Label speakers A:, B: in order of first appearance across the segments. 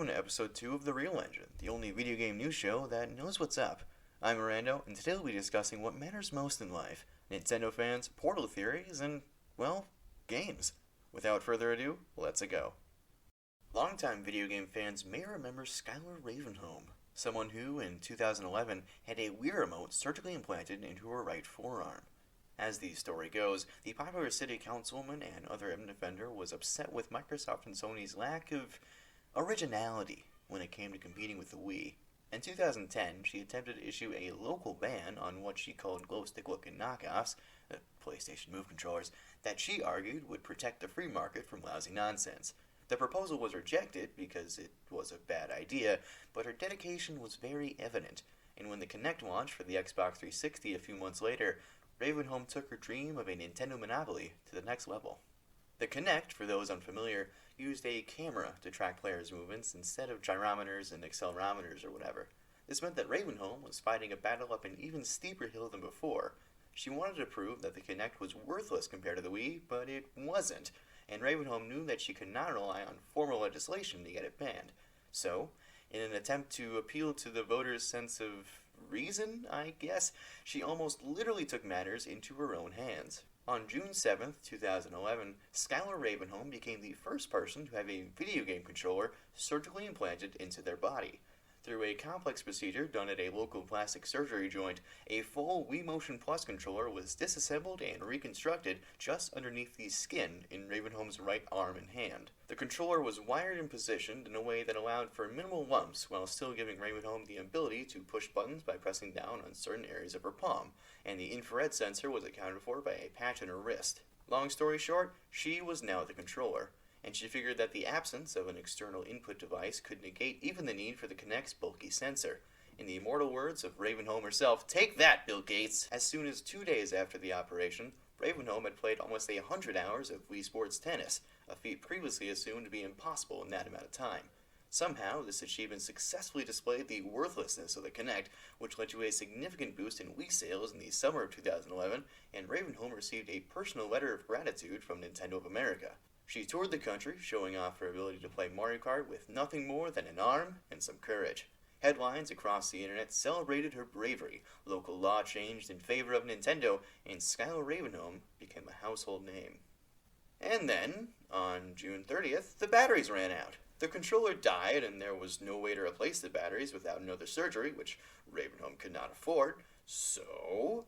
A: welcome to episode 2 of The Real Engine, the only video game news show that knows what's up. I'm Morando, and today we'll be discussing what matters most in life, Nintendo fans, Portal theories, and, well, games. Without further ado, let's go. Longtime video game fans may remember Skylar Ravenholm, someone who, in 2011, had a Wii remote surgically implanted into her right forearm. As the story goes, the popular city councilwoman and other defender was upset with Microsoft and Sony's lack of originality when it came to competing with the Wii. In 2010, she attempted to issue a local ban on what she called glow-stick-looking knockoffs, the PlayStation Move controllers, that she argued would protect the free market from lousy nonsense. The proposal was rejected because it was a bad idea, but her dedication was very evident, and when the Kinect launched for the Xbox 360 a few months later, Ravenholm took her dream of a Nintendo monopoly to the next level. The Kinect, for those unfamiliar, used a camera to track players' movements instead of gyrometers and accelerometers or whatever. This meant that Ravenholm was fighting a battle up an even steeper hill than before. She wanted to prove that the Kinect was worthless compared to the Wii, but it wasn't, and Ravenholm knew that she could not rely on formal legislation to get it banned. So, in an attempt to appeal to the voters' sense of reason, I guess, she almost literally took matters into her own hands. On June 7th, 2011, Skylar Ravenholm became the first person to have a video game controller surgically implanted into their body. Through a complex procedure done at a local plastic surgery joint, a full Wii Motion Plus controller was disassembled and reconstructed just underneath the skin in Ravenholm's right arm and hand. The controller was wired and positioned in a way that allowed for minimal lumps while still giving Ravenholm the ability to push buttons by pressing down on certain areas of her palm, and the infrared sensor was accounted for by a patch on her wrist. Long story short, she was now the controller, and she figured that the absence of an external input device could negate even the need for the Kinect's bulky sensor. In the immortal words of Ravenholm herself, "Take that, Bill Gates!" As soon as 2 days after the operation, Ravenholm had played almost 100 hours of Wii Sports Tennis, a feat previously assumed to be impossible in that amount of time. Somehow, this achievement successfully displayed the worthlessness of the Kinect, which led to a significant boost in Wii sales in the summer of 2011, and Ravenholm received a personal letter of gratitude from Nintendo of America. She toured the country, showing off her ability to play Mario Kart with nothing more than an arm and some courage. Headlines across the internet celebrated her bravery, local law changed in favor of Nintendo, and Skylar Ravenholm became a household name. And then, on June 30th, the batteries ran out. The controller died, and there was no way to replace the batteries without another surgery, which Ravenholm could not afford, so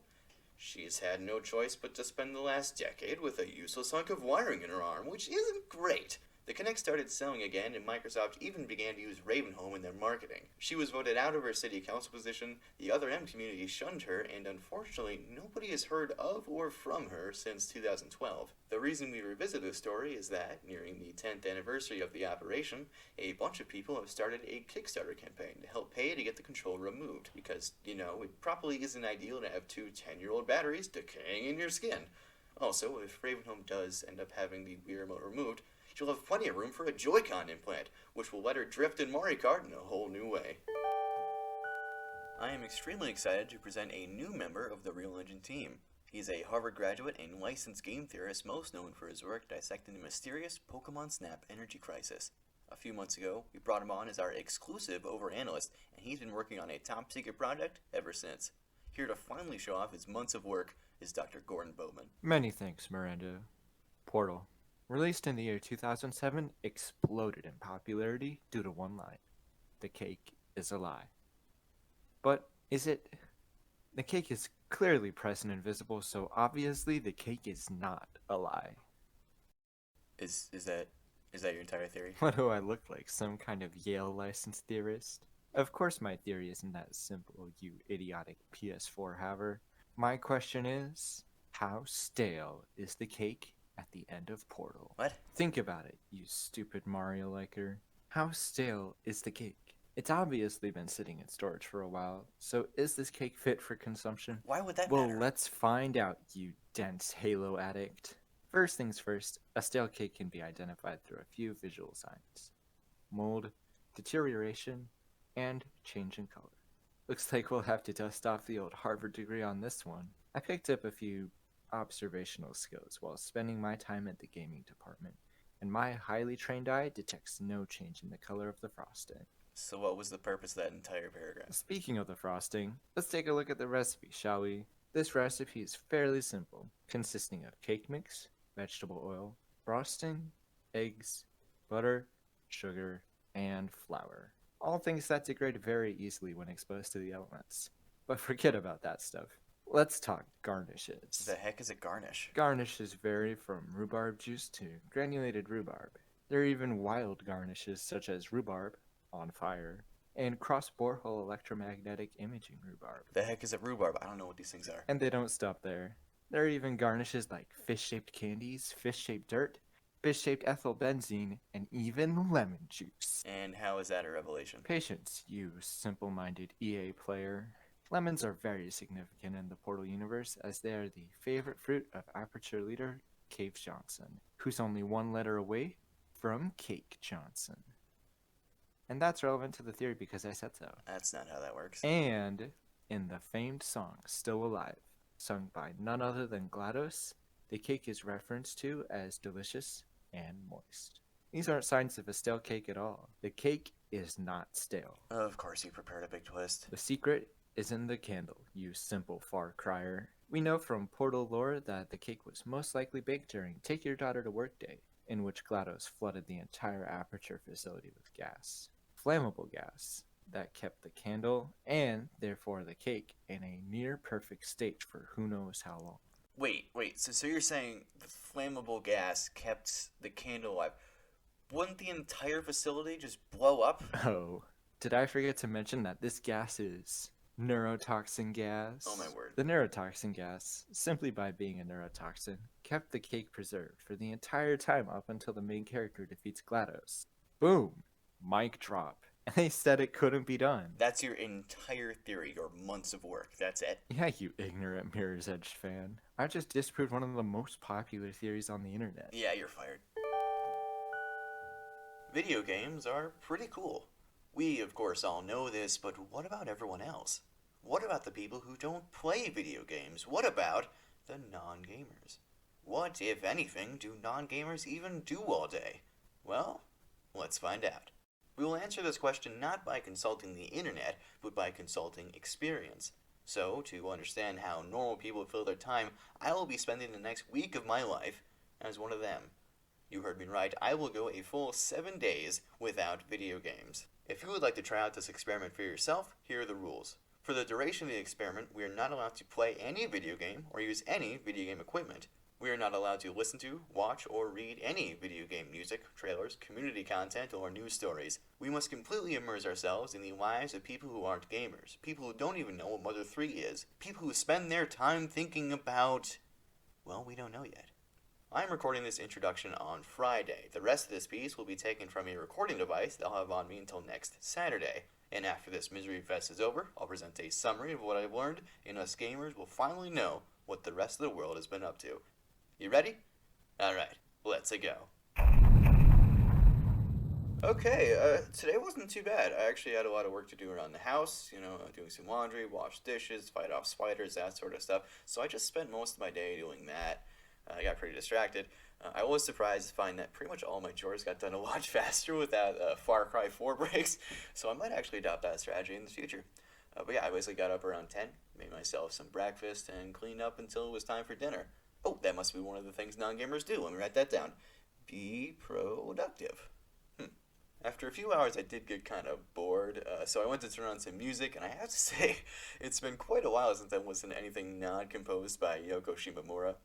A: she's had no choice but to spend the last decade with a useless hunk of wiring in her arm, which isn't great. The Kinect started selling again, and Microsoft even began to use Ravenholm in their marketing. She was voted out of her city council position, the other M community shunned her, and unfortunately, nobody has heard of or from her since 2012. The reason we revisit this story is that, nearing the 10th anniversary of the operation, a bunch of people have started a Kickstarter campaign to help pay to get the controller removed, because, it probably isn't ideal to have two 10-year-old batteries decaying in your skin. Also, if Ravenholm does end up having the Wii remote removed, she'll have plenty of room for a Joy-Con implant, which will let her drift in Mario Kart in a whole new way. I am extremely excited to present a new member of the Real Engine team. He is a Harvard graduate and licensed game theorist most known for his work dissecting the mysterious Pokemon Snap energy crisis. A few months ago, we brought him on as our exclusive over-analyst, and he's been working on a top-secret project ever since. Here to finally show off his months of work is Dr. Gordon Boatman.
B: Many thanks, Miranda. Portal, released in the year 2007, exploded in popularity due to one line: the cake is a lie. But is it? The cake is clearly present and visible, so obviously the cake is not a lie.
A: Is that your entire theory?
B: What do I look like, some kind of Yale licensed theorist? Of course my theory isn't that simple, you idiotic PS4 haver. My question is, how stale is the cake at the end of Portal?
A: What?
B: Think about it, you stupid Mario liker. How stale is the cake? It's obviously been sitting in storage for a while, so is this cake fit for consumption?
A: Why would that
B: Well,
A: matter?
B: let's find out, you dense Halo addict. First things first, a stale cake can be identified through a few visual signs: mold, deterioration, and change in color. Looks like we'll have to dust off the old Harvard degree on this one. I picked up a few observational skills while spending my time at the gaming department, and my highly trained eye detects no change in the color of the frosting.
A: So what was the purpose of that entire paragraph?
B: Speaking of the frosting, let's take a look at the recipe, shall we? This recipe is fairly simple, consisting of cake mix, vegetable oil, frosting, eggs, butter, sugar, and flour. All things that degrade very easily when exposed to the elements. But forget about that stuff. Let's talk garnishes.
A: The heck is a garnish?
B: Garnishes vary from rhubarb juice to granulated rhubarb. There are even wild garnishes such as rhubarb, on fire, and cross-borehole electromagnetic imaging rhubarb.
A: The heck is a rhubarb? I don't know what these things are.
B: And they don't stop there. There are even garnishes like fish-shaped candies, fish-shaped dirt, fish-shaped ethyl benzene, and even lemon juice.
A: And how is that a revelation?
B: Patience, you simple-minded EA player. Lemons are very significant in the Portal universe as they are the favorite fruit of Aperture leader Cave Johnson, who's only one letter away from Cake Johnson. And that's relevant to the theory because I said so.
A: That's not how that works.
B: And in the famed song Still Alive, sung by none other than GLaDOS, the cake is referenced to as delicious and moist. These aren't signs of a stale cake at all. The cake is not stale.
A: Of course you prepared a big twist.
B: The secret is in the candle, you simple far crier. We know from Portal lore that the cake was most likely baked during Take Your Daughter to Work Day, in which GLaDOS flooded the entire Aperture facility with gas. Flammable gas that kept the candle, and therefore the cake, in a near-perfect state for who knows how long.
A: Wait, so you're saying the flammable gas kept the candle alive? Wouldn't the entire facility just blow up?
B: Oh, did I forget to mention that this gas is neurotoxin gas?
A: Oh my word.
B: The neurotoxin gas, simply by being a neurotoxin, kept the cake preserved for the entire time up until the main character defeats GLaDOS. Boom! Mic drop. And they said it couldn't be done.
A: That's your entire theory, your months of work. That's it.
B: Yeah, you ignorant Mirror's Edge fan. I just disproved one of the most popular theories on the internet.
A: Yeah, you're fired. Video games are pretty cool. We, of course, all know this, but what about everyone else? What about the people who don't play video games? What about the non-gamers? What, if anything, do non-gamers even do all day? Well, let's find out. We will answer this question not by consulting the internet, but by consulting experience. So, to understand how normal people fill their time, I will be spending the next week of my life as one of them. You heard me right, I will go a full 7 days without video games. If you would like to try out this experiment for yourself, here are the rules. For the duration of the experiment, we are not allowed to play any video game or use any video game equipment. We are not allowed to listen to, watch, or read any video game music, trailers, community content, or news stories. We must completely immerse ourselves in the lives of people who aren't gamers, people who don't even know what Mother 3 is, people who spend their time thinking about... well, we don't know yet. I'm recording this introduction on Friday. The rest of this piece will be taken from a recording device that I'll have on me until next Saturday. And after this misery fest is over, I'll present a summary of what I've learned, and us gamers will finally know what the rest of the world has been up to. You ready? Alright, let's go. Okay, today wasn't too bad. I actually had a lot of work to do around the house, doing some laundry, wash dishes, fight off spiders, that sort of stuff. So I just spent most of my day doing that. I got pretty distracted. I was surprised to find that pretty much all my chores got done a lot faster without Far Cry 4 breaks, so I might actually adopt that strategy in the future. But yeah, I basically got up around 10, made myself some breakfast, and cleaned up until it was time for dinner. Oh, that must be one of the things non-gamers do. Let me write that down. Be productive. After a few hours, I did get kind of bored, so I went to turn on some music, and I have to say, it's been quite a while since I've listened to anything not composed by Yoko Shimomura.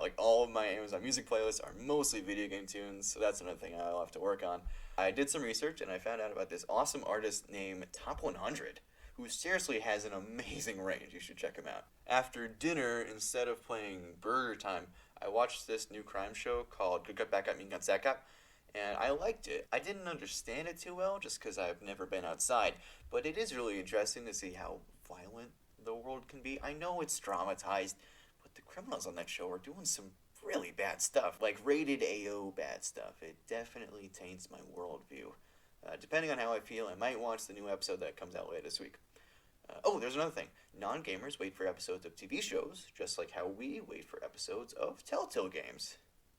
A: Like all of my Amazon Music playlists are mostly video game tunes, so that's another thing I'll have to work on. I did some research, and I found out about this awesome artist named Top 100, who seriously has an amazing range. You should check him out. After dinner, instead of playing Burger Time, I watched this new crime show called Good Cop, Bad Cop, Mean Cop, Sad Cop, and I liked it. I didn't understand it too well, just because I've never been outside, but it is really interesting to see how violent the world can be. I know it's dramatized, but the criminals on that show are doing some really bad stuff, like rated AO bad stuff. It definitely taints my worldview. Depending on how I feel, I might watch the new episode that comes out later this week. There's another thing. Non-gamers wait for episodes of TV shows, just like how we wait for episodes of Telltale games.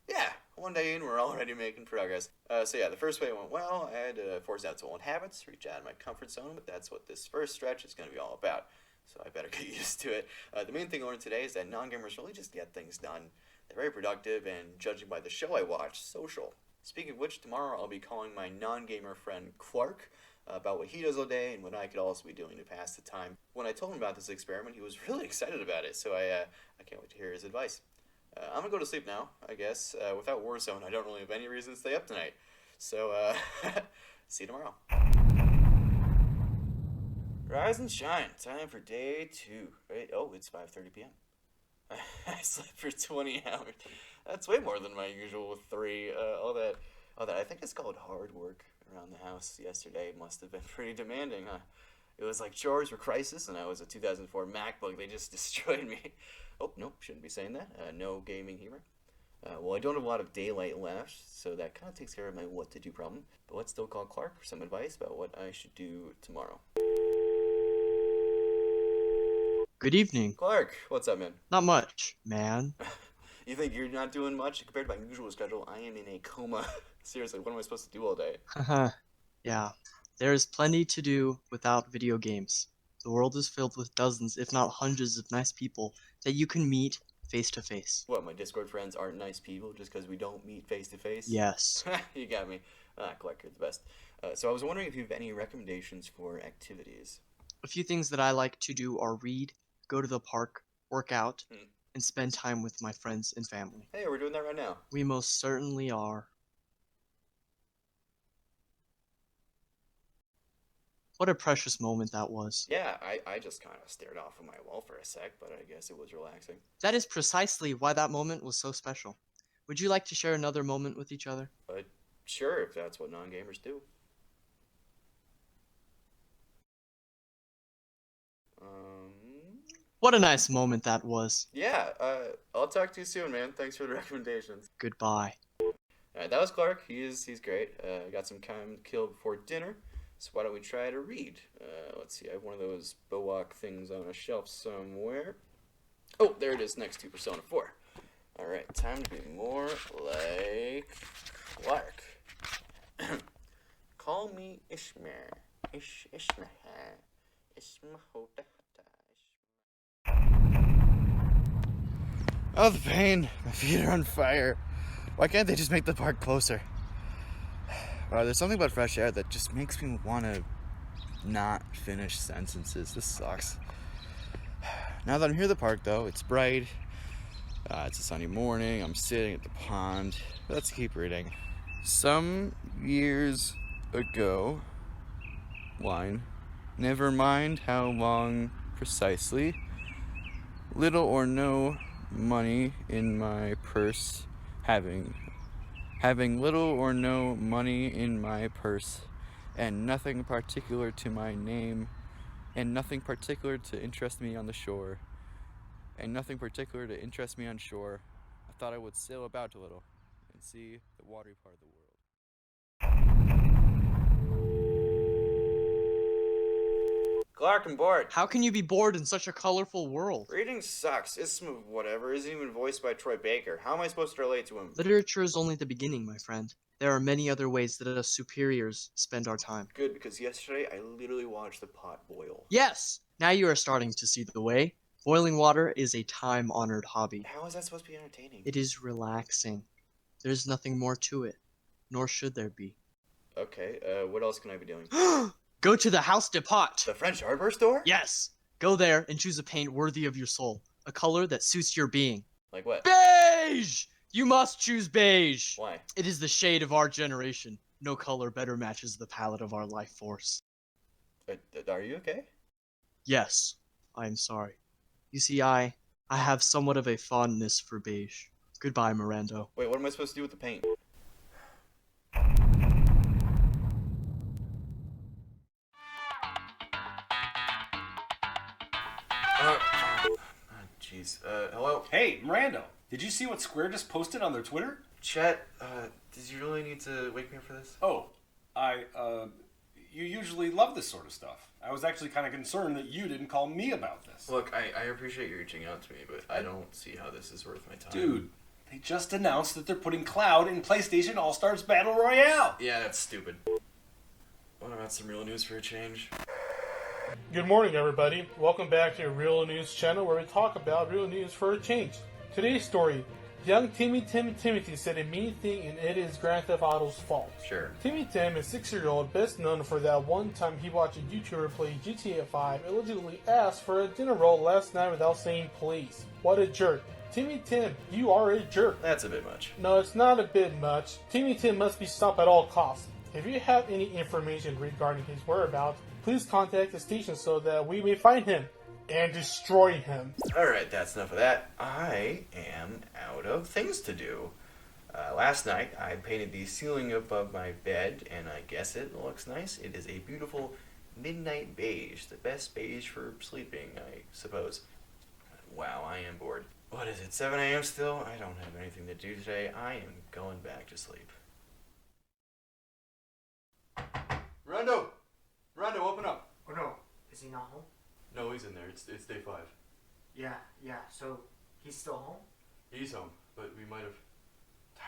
A: Yeah, One day in, we're already making progress. So yeah, the first way went well. I had to force out some old habits, reach out of my comfort zone, but that's what this first stretch is going to be all about. So I better get used to it. The main thing I learned today is that non-gamers really just get things done. They're very productive and, judging by the show I watch, social. Speaking of which, tomorrow I'll be calling my non-gamer friend Clark about what he does all day and what I could also be doing to pass the time. When I told him about this experiment, he was really excited about it, so I can't wait to hear his advice. I'm gonna go to sleep now, I guess. Without Warzone, I don't really have any reason to stay up tonight. So, see you tomorrow. Rise and shine. Time for day 2. Right? Oh, it's 5:30 p.m. I slept for 20 hours. That's way more than my usual 3. All that. I think it's called hard work around the house yesterday. Must have been pretty demanding, huh? It was like chores were crisis, and I was a 2004 MacBook. They just destroyed me. Oh, nope, shouldn't be saying that. No gaming humor. Well, I don't have a lot of daylight left, so that kind of takes care of my what to do problem. But let's still call Clark for some advice about what I should do tomorrow.
C: Good evening.
A: Clark, what's up, man?
C: Not much, man.
A: You think you're not doing much? Compared to my usual schedule, I am in a coma. Seriously, what am I supposed to do all day?
C: Haha. Yeah. There is plenty to do without video games. The world is filled with dozens, if not hundreds, of nice people that you can meet face to face.
A: What, my Discord friends aren't nice people just because we don't meet face to face?
C: Yes.
A: You got me. Clark, you're the best. So I was wondering if you have any recommendations for activities.
C: A few things that I like to do are read, go to the park, work out, and spend time with my friends and family.
A: Hey, we're doing that right now.
C: We most certainly are. What a precious moment that was.
A: Yeah, I just kind of stared off at my wall for a sec, but I guess it was relaxing.
C: That is precisely why that moment was so special. Would you like to share another moment with each other?
A: Sure, if that's what non-gamers do.
C: What a nice moment that was.
A: Yeah, I'll talk to you soon, man. Thanks for the recommendations.
C: Goodbye.
A: Alright, that was Clark. He's great. Got some time to kill before dinner. So why don't we try to read? Let's see, I have one of those Boatman things on a shelf somewhere. Oh, there it is, next to Persona 4. Alright, time to be more like Clark. Call me Ishmael. Ishmael. Oh, the pain. My feet are on fire. Why can't they just make the park closer? There's something about fresh air that just makes me want to not finish sentences. This sucks. Now that I'm here at the park, though, it's bright. It's a sunny morning. I'm sitting at the pond. Let's keep reading. Some years ago, wine. Never mind how long precisely. Little or no money in my purse. Having little or no money in my purse, and nothing particular to my name, and nothing particular to interest me on the shore, and nothing particular to interest me on shore, I thought I would sail about a little and see the watery part of the world. Clark, I'm bored.
C: How can you be bored in such a colorful world?
A: Reading sucks. It's whatever. Isn't even voiced by Troy Baker. How am I supposed to relate to him?
C: Literature is only the beginning, my friend. There are many other ways that us superiors spend our time.
A: Good, because yesterday I literally watched the pot boil.
C: Yes! Now you are starting to see the way. Boiling water is a time-honored hobby.
A: How is that supposed to be entertaining?
C: It is relaxing. There's nothing more to it, nor should there be.
A: Okay, what else can I be doing?
C: Go to the House de Pot!
A: The French hardware store?
C: Yes! Go there and choose a paint worthy of your soul. A color that suits your being.
A: Like what?
C: Beige! You must choose beige!
A: Why?
C: It is the shade of our generation. No color better matches the palette of our life force.
A: Are you okay?
C: Yes, I am sorry. You see, I have somewhat of a fondness for beige. Goodbye, Morando.
A: Wait, what am I supposed to do with the paint? Jeez. Hello?
D: Hey, Morando, did you see what Square just posted on their Twitter?
A: Chet, did you really need to wake me up for this?
D: Oh, you usually love this sort of stuff. I was actually kind of concerned that you didn't call me about this.
A: Look, I appreciate you reaching out to me, but I don't see how this is worth my time.
D: Dude, They just announced that they're putting Cloud in PlayStation All-Stars Battle Royale.
A: Yeah, that's stupid. What about some real news for a change?
E: Good morning, everybody. Welcome back to your Real News channel where we talk about real news for a change. Today's story, young Timothy said a mean thing and it is Grand Theft Auto's fault.
A: Sure.
E: Timmy Tim is 6-year-old, best known for that one time he watched a YouTuber play GTA 5, allegedly asked for a dinner roll last night without saying please. What a jerk. Timmy Tim, you are a jerk.
A: That's a bit much.
E: No, it's not a bit much. Timmy Tim must be stopped at all costs. If you have any information regarding his whereabouts, please contact the station so that we may find him and destroy him.
A: Alright, that's enough of that. I am out of things to do. Last night, I painted the ceiling above my bed, and I guess it looks nice. It is a beautiful midnight beige. The best beige for sleeping, I suppose. Wow, I am bored. What is it, 7 a.m. still? I don't have anything to do today. I am going back to sleep. Morando! Morando, open up!
F: Oh no, is he not home?
A: No, he's in there. It's day 5.
F: Yeah, so he's still home?
A: He's home, but we might have...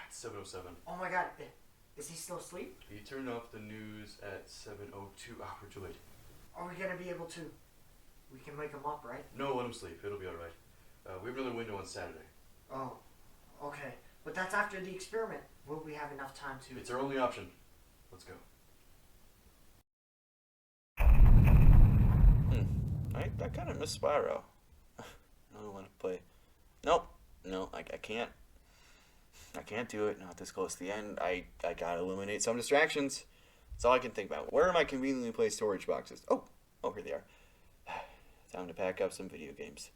A: It's 7:07.
F: Oh my god, is he still asleep?
A: He turned off the news at 7:02. Ah, we're too late.
F: Are we gonna be able to... We can wake him up, right?
A: No, let him sleep. It'll be alright. We have another window on Saturday.
F: Oh, okay. But that's after the experiment. Will we have enough time to...
A: It's our only option. Let's go. I kind of miss Spyro. I really want to play. Nope. No, I can't. I can't do it. Not this close to the end. I gotta eliminate some distractions. That's all I can think about. Where are my conveniently placed storage boxes? Oh, here they are. Time to pack up some video games.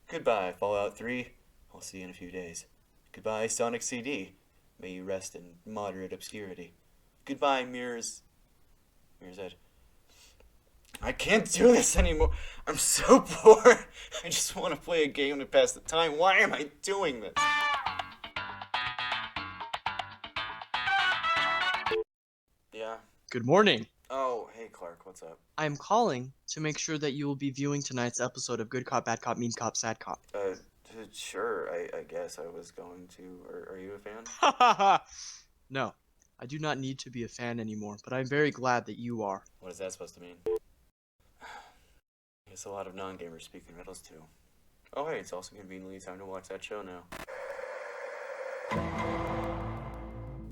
A: Goodbye, Fallout 3. I'll see you in a few days. Goodbye, Sonic CD. May you rest in moderate obscurity. Goodbye, Mirror's Edge. I can't do this anymore. I'm so bored. I just want to play a game to pass the time. Why am I doing this? Yeah.
C: Good morning.
A: Oh, hey Clark, what's up?
C: I am calling to make sure that you will be viewing tonight's episode of Good Cop, Bad Cop, Mean Cop, Sad Cop.
A: Sure. I guess I was going to. Are you a fan?
C: No, I do not need to be a fan anymore, but I'm very glad that you are.
A: What is that supposed to mean? I guess a lot of non-gamers speak in riddles too. Oh hey, it's also conveniently time to watch that show now.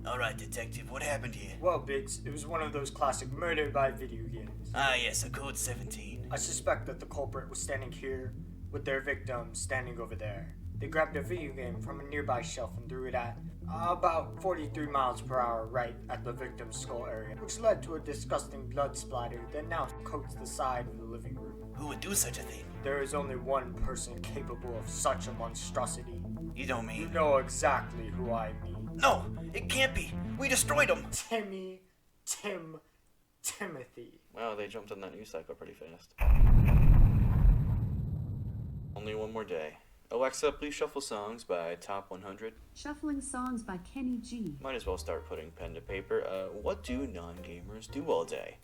G: Alright, Detective, what happened here?
F: Well, Biggs, it was one of those classic murder by video games.
G: Ah, yes, a code 17.
F: I suspect that the culprit was standing here with their victim standing over there. They grabbed a video game from a nearby shelf and threw it at about 43 miles per hour right at the victim's skull area, which led to a disgusting blood splatter that now coats the side of the living room.
G: Who would do such a thing?
F: There is only one person capable of such a monstrosity.
G: You don't
F: You
G: mean...
F: know exactly who I mean.
G: No, it can't be. We destroyed him.
F: Timothy.
A: Wow, they jumped on that news cycle pretty fast. Only one more day. Alexa, please shuffle songs by Top 100.
H: Shuffling songs by Kenny G.
A: Might as well start putting pen to paper. What do non-gamers do all day?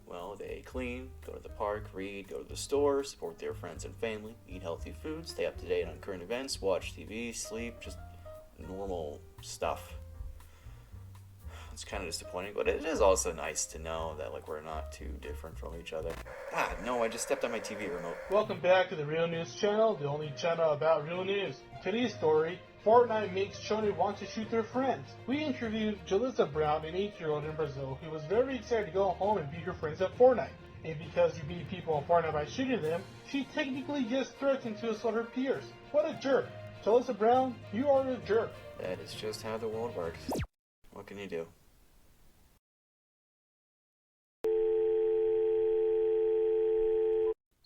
A: Well, they clean, go to the park, read, go to the store, support their friends and family, eat healthy food, stay up to date on current events, watch TV, sleep, just normal stuff. It's kind of disappointing, but it is also nice to know that we're not too different from each other. Ah, no, I just stepped on my TV remote.
E: Welcome back to the Real News channel, the only channel about real news. Today's story, Fortnite makes children want to shoot their friends. We interviewed Jalissa Brown, an 8-year-old in Brazil, who was very excited to go home and beat her friends at Fortnite. And because you beat people in Fortnite by shooting them, she technically just threatened to assault her peers. What a jerk. Jalissa Brown, you are a jerk.
A: That is just how the world works. What can you do?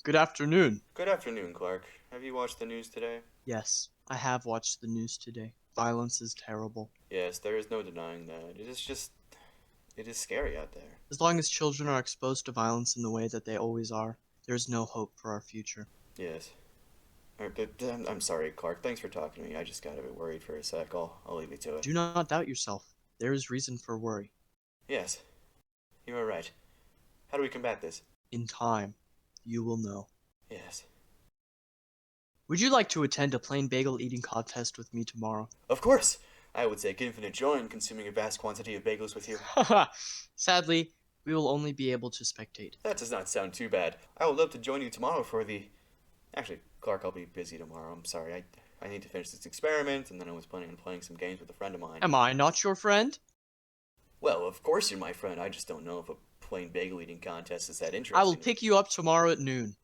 C: Good afternoon.
A: Good afternoon, Clark. Have you watched the news today?
C: Yes, I have watched the news today. Violence is terrible.
A: Yes, there is no denying that. It is scary out there.
C: As long as children are exposed to violence in the way that they always are, there's no hope for our future.
A: Yes. I'm sorry, Clark. Thanks for talking to me. I just got a bit worried for a sec. I'll leave you to it.
C: Do not doubt yourself. There is reason for worry.
A: Yes. You are right. How do we combat this?
C: In time, you will know.
A: Yes.
C: Would you like to attend a plain bagel eating contest with me tomorrow?
A: Of course. I would take infinite joy in consuming a vast quantity of bagels with you.
C: Haha. Sadly, we will only be able to spectate.
A: That does not sound too bad. I would love to join you tomorrow for the... Actually, Clark, I'll be busy tomorrow. I'm sorry. I need to finish this experiment, and then I was planning on playing some games with a friend of mine.
C: Am I not your friend?
A: Well, of course you're my friend. I just don't know if a plain bagel eating contest is that interesting.
C: I will pick you up tomorrow at noon.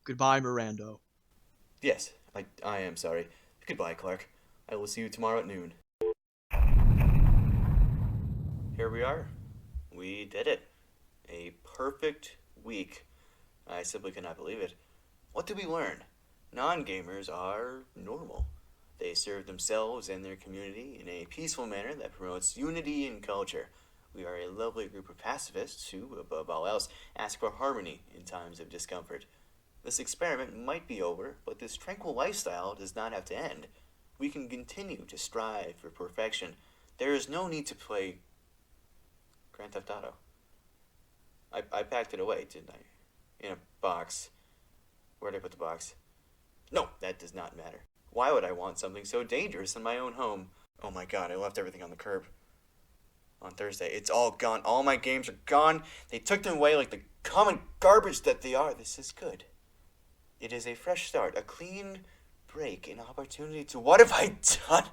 C: Goodbye, Morando.
A: Yes, I am sorry. Goodbye, Clark. I will see you tomorrow at noon. Here we are. We did it. A perfect week. I simply cannot believe it. What did we learn? Non-gamers are normal. They serve themselves and their community in a peaceful manner that promotes unity and culture. We are a lovely group of pacifists who, above all else, ask for harmony in times of discomfort. This experiment might be over, but this tranquil lifestyle does not have to end. We can continue to strive for perfection. There is no need to play Grand Theft Auto. I packed it away, didn't I? In a box. Where'd I put the box? No, that does not matter. Why would I want something so dangerous in my own home? Oh my god, I left everything on the curb. On Thursday. It's all gone. All my games are gone. They took them away like the common garbage that they are. This is good. It is a fresh start. A clean break. An opportunity to... What have I done?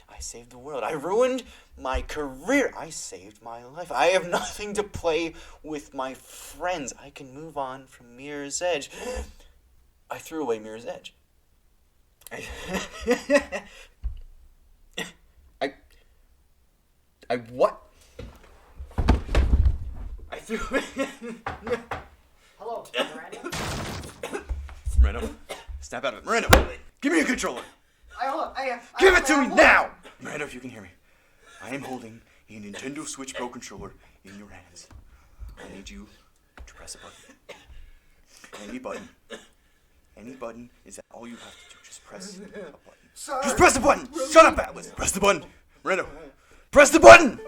A: I saved the world. I ruined my career. I saved my life. I have nothing to play with my friends. I can move on from Mirror's Edge. I threw away Mirror's Edge. I what? I threw it.
F: Hello,
A: Morando, snap out of it. Morando, give me a controller. Give it to me now! Morando, if you can hear me. I am holding a Nintendo Switch Pro controller in your hands. I need you to press a button. Any button. Any button. Is that all you have to do? Just press a button. Just press the button! Shut up, Atlas! Press the button! Morando, press the button!